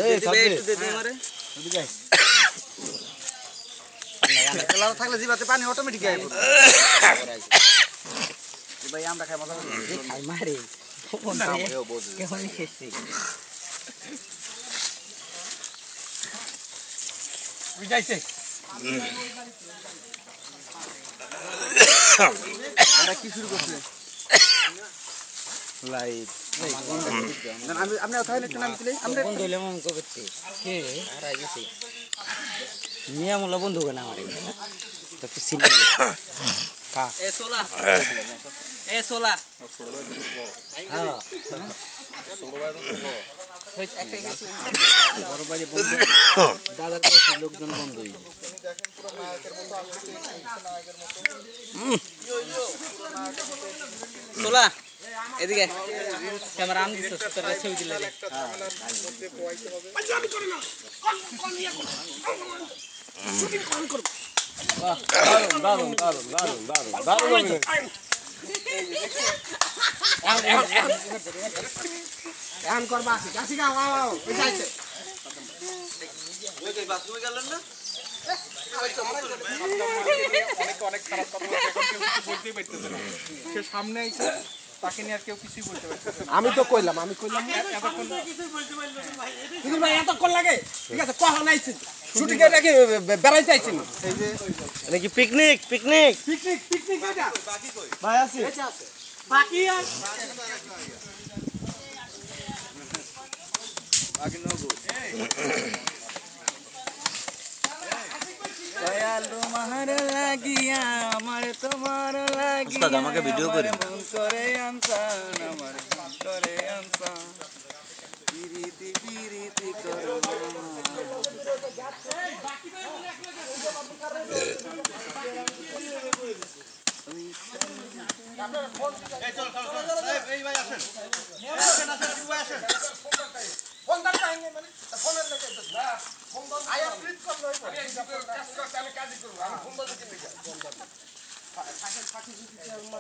এই একটু দে দে আমারে ওদিকে কালার থাকলে জিবাতে পানি অটোমেটিক আইব ভাই আমরা খাই মজা করি খাই মারে কেমন খেয়েছি বুঝাইছে এরা কি শুরু করছে লাইট আমি ওখানে একটু নাম দিলে আমরা বন্ধ হইলে মন করতে কে আর আইছে মিয়া মোলা বন্ধ করে না আমারে তো কি সিন কা এ সোলা হ্যাঁ বড় বাড়ি বন্ধ দাদার কাছে লোকজন বন্ধ হই সোলা এদিকে ক্যামেরা আন দিছ তোর ছবি দিলে পাঞ্জাবি করে না শুটিং কোন করব বাহ দারুন এখন করবা কাছি গা ওয়াও ওই যাইছে ওই যে বাথরুমে গেলেন না অনেক খারাপ কথা এখন কেউ কিছু বলতেই পারতেছে না সে সামনে আইছে তাকে নিয়ে আর কেউ কিছুই বলতে পারতেছে না আমি তো কইলাম এতক্ষণ কিছুই বলতে পারলো না ভাই কিন্তু ভাই এতক্ষণ লাগে ঠিক আছে কখন আইছে শুটিং এর আগে বেড়াইতে আইছেন এই যে এটা কি পিকনিক এটা বাকি কই ভাই আছে বাকি আছে বাকি নগো দয়াল তোমার লাগিয়া আমার তোমার লাগিয়া উস্তাদ আমাকে ভিডিও করে মন করে আনসান আমার মন করে আনসান পিরিতি করো এই চল এই ভাই আসেন ফোন দাও মানে ফোনের লেগে না ফোন দাও আয়া প্লিজ কল লই পড়ে আমি কাজই করব আমি ফোন দাও দিতে যাই ফোন দাও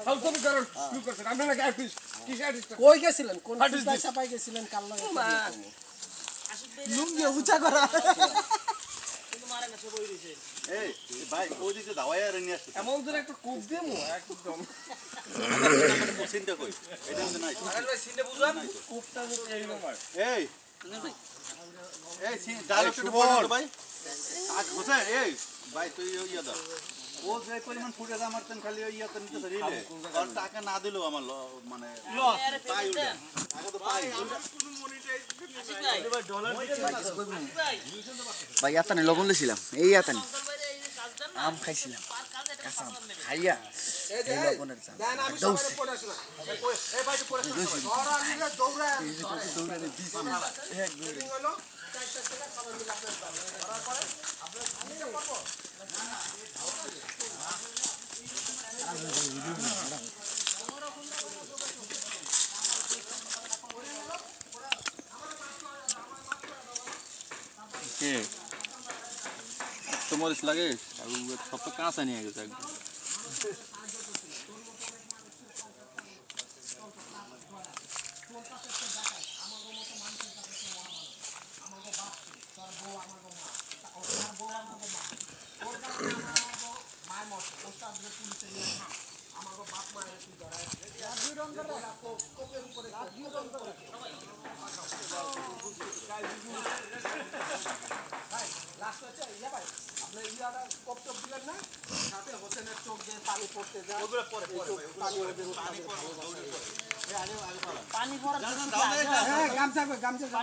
হাউ তুমি করো শুরু করছেন আমরা নাকি আর্টিস্ট কি আর্টিস্ট কই গেছিলেন কোন পয়সা পাই গেছিলেন কাল লাগে লুঙ্গি উঁচা করা কিন্তু মারে না সব হই রইছে এই ভাই ওই দিকে দাওয়াই আর নিয়ে আসছে এমন ধরে একটা কোপ দেমু একদম আমাদের সিনটা কই এটা তো নাই আরে ভাই সিনটা বুঝান কোপটা তো এই নাম্বার এই সিন ডায়লগটা বল ভাই আজ হোসে এই ভাই তুই ইয়া দাও ও যে পরিমাণ ফুটে দা মারতেন খালি ইয়াতে নিতে রিলে আর টাকা না দিলেও আমার মানে লস পাই উঠে টাকা তো পাই ভাই ডলার ভাই ইয়াতানে লবণ লইছিলাম এই ইয়াতানে আম খাইছিলাম কাঁচা আম খাইয়া এই লবণের চা দৌস এই ভাই পড়ে ধর আমি দৌড়া দৌড়ানে দিছি এক দৌড়ে হলো 4 টাকা খাবার মিলা আপনার ধরার পরে আপনি আমি করব না না কে তোমার লাগে আর সব তো কাঁচা নিয়ে গেছে একদম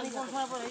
পানি